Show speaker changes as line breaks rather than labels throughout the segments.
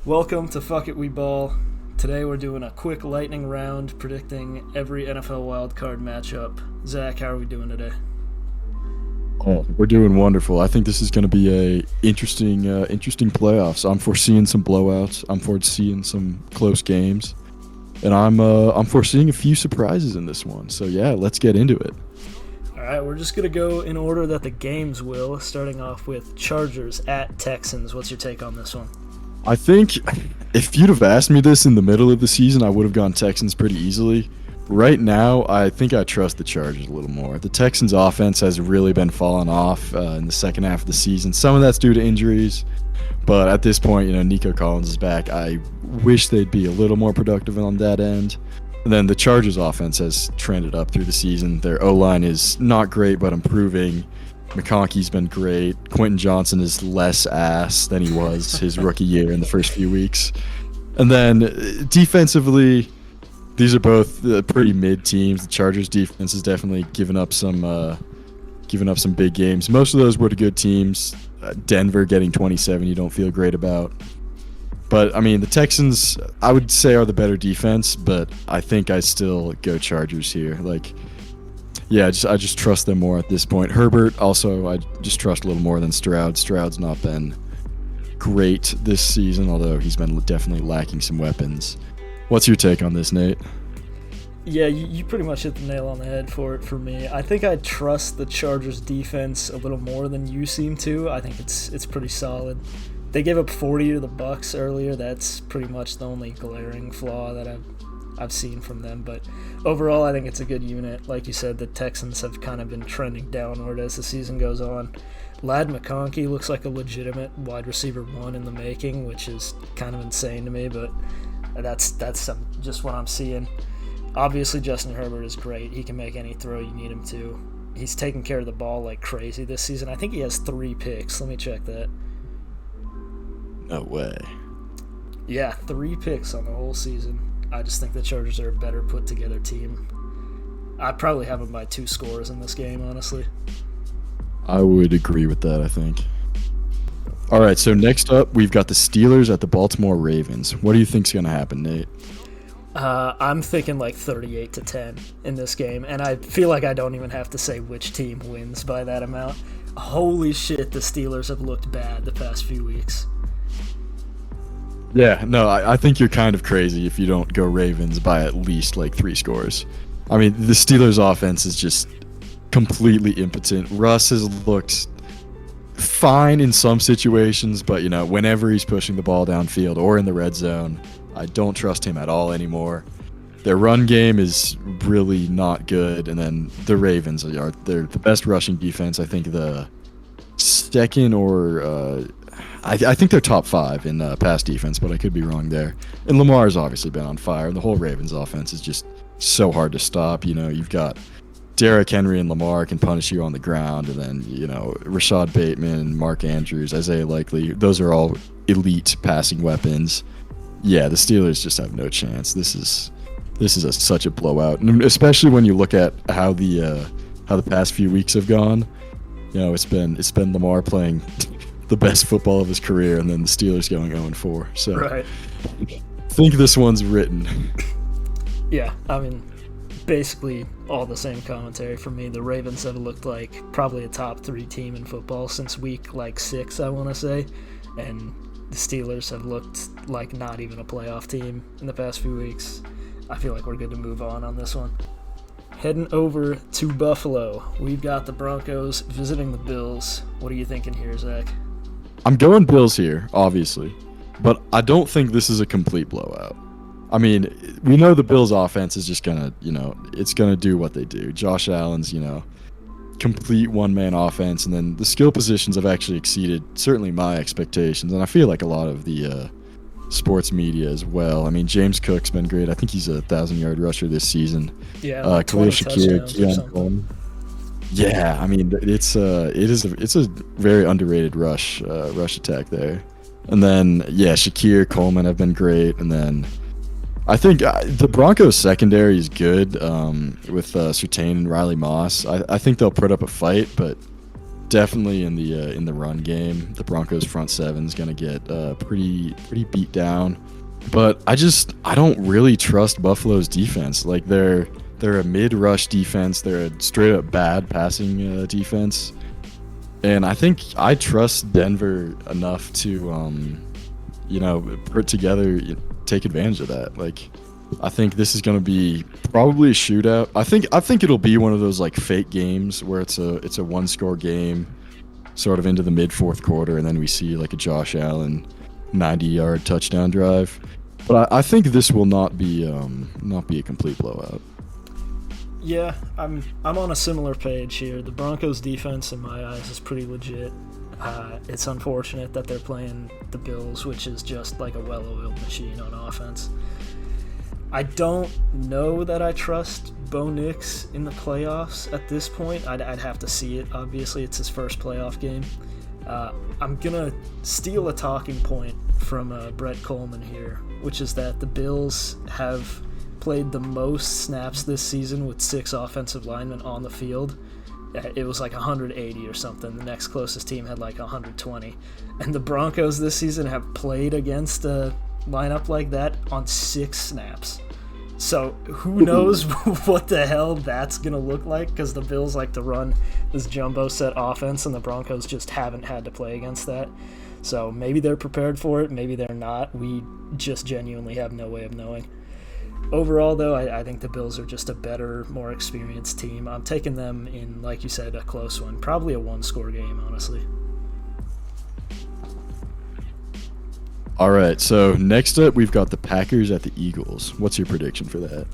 Welcome to Fuck It We Ball. Today we're doing a quick lightning round predicting every NFL wildcard matchup. Zach, how are we doing today?
Oh, we're doing wonderful. I think this is going to be a interesting playoffs. I'm foreseeing some blowouts. I'm foreseeing some close games, and I'm foreseeing a few surprises in this one. So yeah, let's get into it.
All right, we're just going to go in order that the games will, starting off with Chargers at Texans. What's your take on this one?
I think if you'd have asked me this in the middle of the season, I would have gone Texans pretty easily. Right now, I think I trust the Chargers a little more. The Texans' offense has really been falling off in the second half of the season. Some of that's due to injuries, but at this point, Nico Collins is back. I wish they'd be a little more productive on that end. And then the Chargers' offense has trended up through the season. Their O-line is not great, but improving. McConkey's been great. Quentin Johnson is less ass than he was his rookie year in the first few weeks. And then defensively, these are both pretty mid teams. The Chargers defense has definitely given up some big games. Most of those were to good teams. Denver getting 27, you don't feel great about. But I mean, the Texans, I would say, are the better defense, but I think I still go Chargers here. Yeah, I just trust them more at this point. Herbert, also, I just trust a little more than Stroud. Stroud's not been great this season, although he's been definitely lacking some weapons. What's your take on this, Nate?
Yeah, you pretty much hit the nail on the head for me. I think I trust the Chargers defense a little more than you seem to. I think it's pretty solid. They gave up 40 to the Bucs earlier. That's pretty much the only glaring flaw that I've seen from them, but overall I think it's a good unit. Like you said, the Texans have kind of been trending downward as the season goes on. Ladd McConkey looks like a legitimate wide receiver one in the making, which is kind of insane to me, but that's just what I'm seeing. Obviously Justin Herbert is great. He can make any throw you need him to. He's taking care of the ball like crazy this season. I think he has 3 picks. Let me check that.
No way.
Yeah, 3 picks on the whole season. I just think the Chargers are a better put-together team. I'd probably have them by 2 scores in this game, honestly.
I would agree with that, I think. All right, so next up, we've got the Steelers at the Baltimore Ravens. What do you think's going to happen, Nate?
I'm thinking like 38-10 in this game, and I feel like I don't even have to say which team wins by that amount. Holy shit, the Steelers have looked bad the past few weeks.
Yeah, no, I think you're kind of crazy if you don't go Ravens by at least like 3 scores. I mean, the Steelers' offense is just completely impotent. Russ has looked fine in some situations, but whenever he's pushing the ball downfield or in the red zone, I don't trust him at all anymore. Their run game is really not good, and then the Ravens they're the best rushing defense. I think the second or I think they're top 5 in pass defense, but I could be wrong there. And Lamar's obviously been on fire, and the whole Ravens offense is just so hard to stop. You've got Derrick Henry and Lamar can punish you on the ground, and then Rashad Bateman, Mark Andrews, Isaiah Likely, those are all elite passing weapons. Yeah, the Steelers just have no chance. This is such a blowout, and especially when you look at how the past few weeks have gone. It's been Lamar playing the best football of his career, and then the Steelers going 0-4. So
right.
I think this one's written.
Yeah, I mean, basically all the same commentary for me. The Ravens have looked like probably a top 3 team in football since week 6, I want to say, and the Steelers have looked like not even a playoff team in the past few weeks. I feel like we're good to move on this one. Heading over to Buffalo, we've got the Broncos visiting the Bills. What are you thinking here, Zach?
I'm going Bills here, obviously, but I don't think this is a complete blowout. I mean, we know the Bills' offense is just gonna, it's gonna do what they do. Josh Allen's, complete one-man offense, and then the skill positions have actually exceeded certainly my expectations, and I feel like a lot of the sports media as well. I mean, James Cook's been great. I think he's a 1,000-yard rusher this season.
Yeah, like
Khalil Shakir, Keon Coleman. Yeah, I mean, it's a very underrated rush attack there. And then Shakir, Coleman have been great, and then I think the Broncos secondary is good with Surtain and Riley Moss. I think they'll put up a fight, but definitely in the run game. The Broncos front seven is going to get pretty beat down. But I don't really trust Buffalo's defense. Like they're a mid-rush defense. They're a straight up bad passing defense. And I think I trust Denver enough to put together, take advantage of that. Like I think this is going to be probably a shootout. I think it'll be one of those like fake games where it's a one-score game, sort of into the mid fourth quarter, and then we see like a Josh Allen 90-yard touchdown drive. But I think this will not be a complete blowout.
Yeah, I'm on a similar page here. The Broncos defense, in my eyes, is pretty legit. It's unfortunate that they're playing the Bills, which is just like a well-oiled machine on offense. I don't know that I trust Bo Nix in the playoffs at this point. I'd have to see it. Obviously, it's his first playoff game. I'm going to steal a talking point from Brett Coleman here, which is that the Bills have played the most snaps this season with 6 offensive linemen on the field. It was like 180 or something. The next closest team had like 120. And the Broncos this season have played against a lineup like that on 6 snaps. So who knows what the hell that's going to look like, because the Bills like to run this jumbo set offense and the Broncos just haven't had to play against that. So maybe they're prepared for it, maybe they're not. We just genuinely have no way of knowing. Overall, though, I think the Bills are just a better, more experienced team. I'm taking them in, like you said, a close one. Probably a one-score game, honestly.
All right, so next up, we've got the Packers at the Eagles. What's your prediction for that?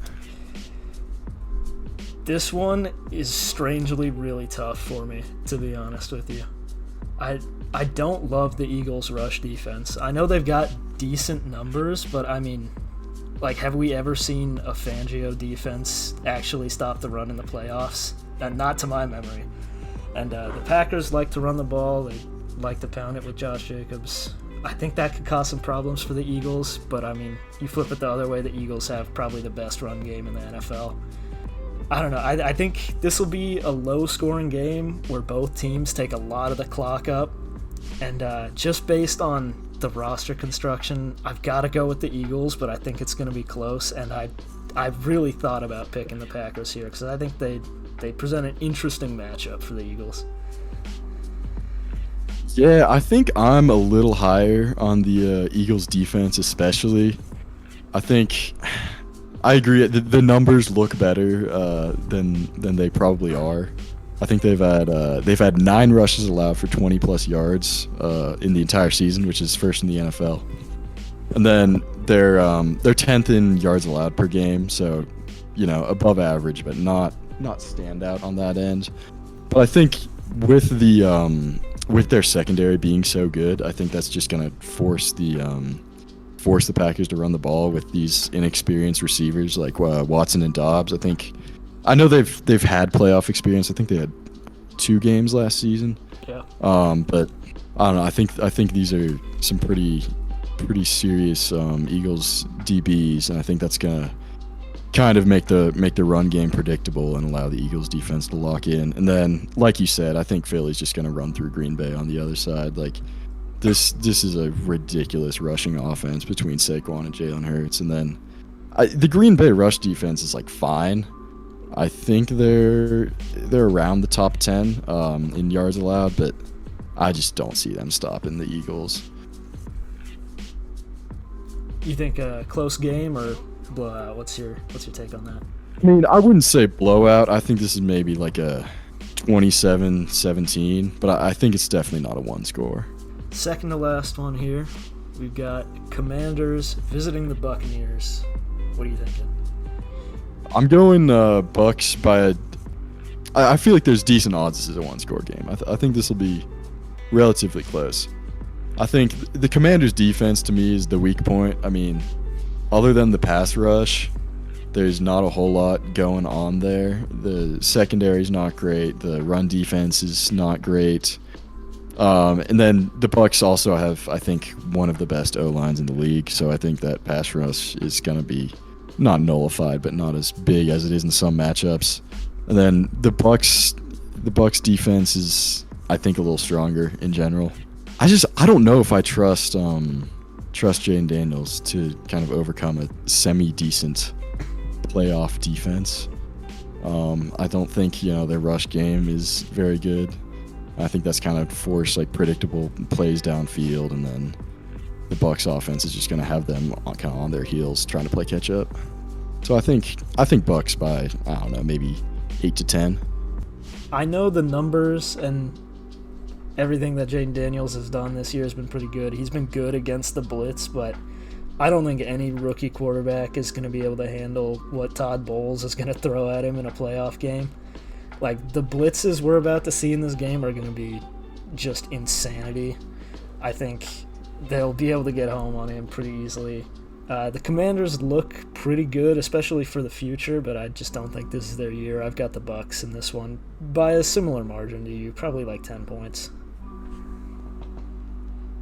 This one is strangely really tough for me, to be honest with you. I don't love the Eagles' rush defense. I know they've got decent numbers, but I mean, like, have we ever seen a Fangio defense actually stop the run in the playoffs? Not to my memory. And the Packers like to run the ball. They like to pound it with Josh Jacobs. I think that could cause some problems for the Eagles, but I mean, you flip it the other way, the Eagles have probably the best run game in the NFL. I don't know. I think this will be a low-scoring game where both teams take a lot of the clock up. And just based on the roster construction, I've got to go with the Eagles, but I think it's going to be close. And I've really thought about picking the Packers here because I think they present an interesting matchup for the Eagles.
Yeah, I think I'm a little higher on the Eagles defense, especially. I think I agree. The numbers look better than they probably are. I think they've had 9 rushes allowed for 20+ yards in the entire season, which is first in the NFL. And then they're 10th in yards allowed per game, so above average, but not standout on that end. But I think with their secondary being so good, I think that's just going to force the Packers to run the ball with these inexperienced receivers like Watson and Dobbs. I know they've had playoff experience. I think they had 2 games last season.
Yeah.
But I don't know. I think these are some pretty serious Eagles DBs, and I think that's gonna kind of make the run game predictable and allow the Eagles defense to lock in. And then, like you said, I think Philly's just gonna run through Green Bay on the other side. Like this is a ridiculous rushing offense between Saquon and Jalen Hurts, and then the Green Bay rush defense is like fine. I think they're around the top 10 in yards allowed, but I just don't see them stopping the Eagles.
You think a close game or blowout? What's your take on that?
I mean, I wouldn't say blowout. I think this is maybe like a 27-17, but I think it's definitely not a one score.
Second to last one here, we've got Commanders visiting the Buccaneers. What are you thinking?
I'm going Bucks by I feel like there's decent odds this is a one-score game. I think this will be relatively close. I think the Commanders' defense, to me, is the weak point. I mean, other than the pass rush, there's not a whole lot going on there. The secondary's not great. The run defense is not great. And then the Bucks also have, I think, one of the best O-lines in the league. So I think that pass rush is going to be not nullified, but not as big as it is in some matchups. And then the Bucks defense is I think a little stronger in general. I don't know if I trust Jayden Daniels to kind of overcome a semi-decent playoff defense. I don't think, their rush game is very good. I think that's kind of forced like predictable plays downfield, and then the Bucs offense is just going to have them kind of on their heels trying to play catch up. So I think Bucs by, I don't know, maybe 8-10.
I know the numbers and everything that Jayden Daniels has done this year has been pretty good. He's been good against the blitz, but I don't think any rookie quarterback is going to be able to handle what Todd Bowles is going to throw at him in a playoff game. Like, the blitzes we're about to see in this game are going to be just insanity. I think they'll be able to get home on him pretty easily. The Commanders look pretty good, especially for the future, but I just don't think this is their year. I've got the Bucs in this one by a similar margin to you, probably like 10 points.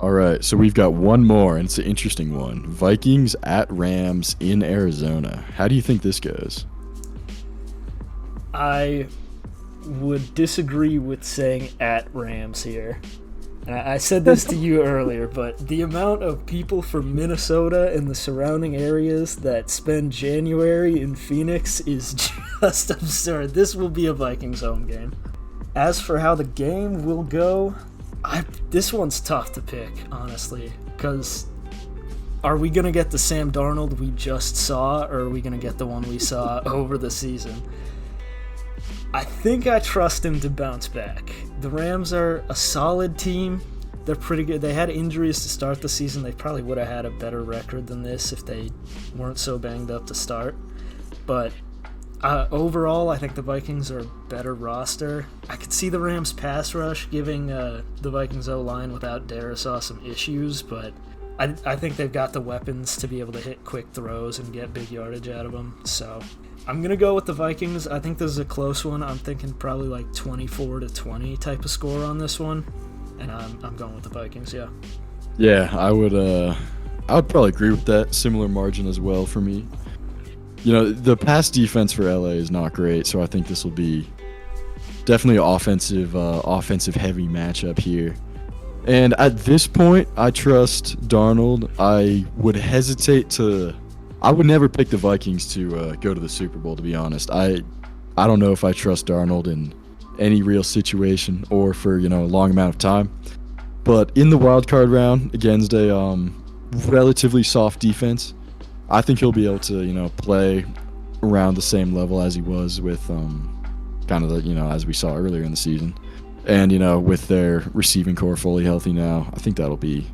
All right, so we've got one more, and it's an interesting one. Vikings at Rams in Arizona. How do you think this goes?
I would disagree with saying at Rams here. And I said this to you earlier, but the amount of people from Minnesota and the surrounding areas that spend January in Phoenix is just absurd. This will be a Vikings home game. As for how the game will go, this one's tough to pick, honestly, because are we going to get the Sam Darnold we just saw, or are we going to get the one we saw over the season? I think I trust him to bounce back. The Rams are a solid team. They're pretty good. They had injuries to start the season. They probably would have had a better record than this if they weren't so banged up to start. But overall, I think the Vikings are a better roster. I could see the Rams pass rush giving the Vikings O-line without Darisaw some issues, but I think they've got the weapons to be able to hit quick throws and get big yardage out of them. So I'm going to go with the Vikings. I think this is a close one. I'm thinking probably like 24-20 type of score on this one. And I'm going with the Vikings, yeah.
Yeah, I would probably agree with that. Similar margin as well for me. The pass defense for LA is not great, so I think this will be definitely an offensive heavy matchup here. And at this point, I trust Darnold. I would never pick the Vikings to go to the Super Bowl, to be honest. I don't know if I trust Darnold in any real situation or for, a long amount of time. But in the wildcard round against a relatively soft defense, I think he'll be able to, play around the same level as he was with kind of the, as we saw earlier in the season. And, with their receiving core fully healthy now, I think that'll be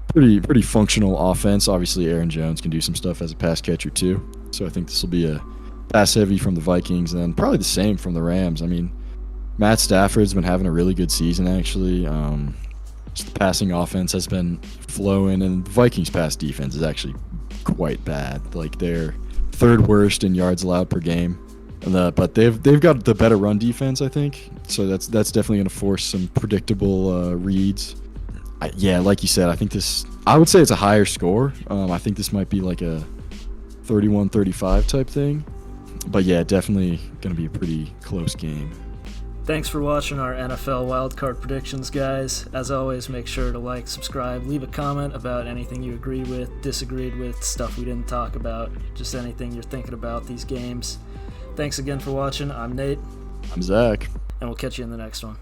pretty functional offense. Obviously, Aaron Jones can do some stuff as a pass catcher too. So I think this will be a pass heavy from the Vikings, and then probably the same from the Rams. I mean, Matt Stafford's been having a really good season, actually. Just the passing offense has been flowing, and the Vikings' pass defense is actually quite bad. Like, they're third worst in yards allowed per game. But they've got the better run defense, I think. So that's definitely going to force some predictable reads. Like you said, I would say it's a higher score. I think this might be like a 31-35 type thing. But yeah, definitely going to be a pretty close game.
Thanks for watching our NFL wildcard predictions, guys. As always, make sure to like, subscribe, leave a comment about anything you agree with, disagreed with, stuff we didn't talk about, just anything you're thinking about these games. Thanks again for watching. I'm Nate.
I'm Zach.
And we'll catch you in the next one.